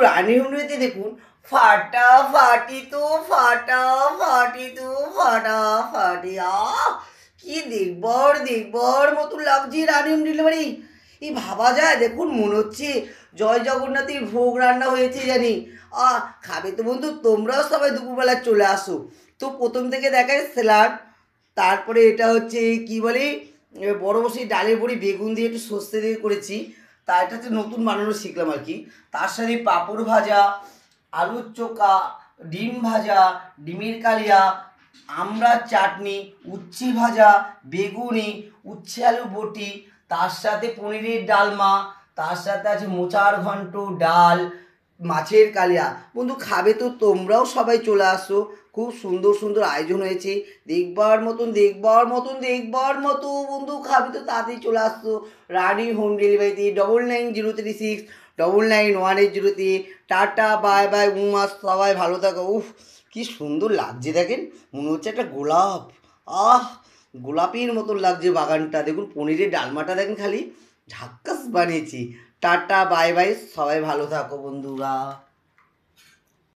রানী হুমড়িতে দেখুন ফাটাফাটি তো ফাটাফাটি তো ফাটাফাটি। কি দেখবার মতো লাগছে রানী হোম ডেলিভারি। এই ভাবা যায়, দেখুন মনে হচ্ছে জয় জগন্নাথের ভোগ রান্না হয়েছে জানি। খাবে তো বন্ধু, তোমরাও সবাই দুপুরবেলা চলে আসো। তো প্রথম থেকে দেখায় স্যালাড, তারপরে এটা হচ্ছে কি বলে বড় বসে ডালের বড়ি বেগুন দিয়ে একটু সর্ষে দিয়ে করেছি, তা এটা হচ্ছে নতুন বানানো শিখলাম আর কি। তার সাথে পাঁপড় ভাজা, আলুর চোখা, ডিম ভাজা, ডিমের কালিয়া, আমড়ার চাটনি, উচ্ছে ভাজা, বেগুনি, উচ্ছে আলু বটি, তার সাথে পনিরের ডালমা, তার সাথে আছে মোচার ঘন্ট, ডাল, মাছের কালিয়া। বন্ধু খাবে তো তোমরাও সবাই চলে আসো। খুব সুন্দর সুন্দর আয়োজন হয়েছে, দেখবার মতো বন্ধু খাবে তো তাড়াতাড়ি চলে আসছো রানী হোম ডেলিভারিতে। 9903 টাটা বাই বাই উমা, সবাই ভালো থাকো। কি সুন্দর লাগছে দেখেন, মনে হচ্ছে একটা গোলাপ। আহ গোলাপের মতন লাগছে বাগানটা। দেখুন পনিরের ডালমাটা দেখেন, খালি ঝাক্কাস বানিয়েছি। টাটা বাই বাই, সবাই ভালো থাকো বন্ধুরা।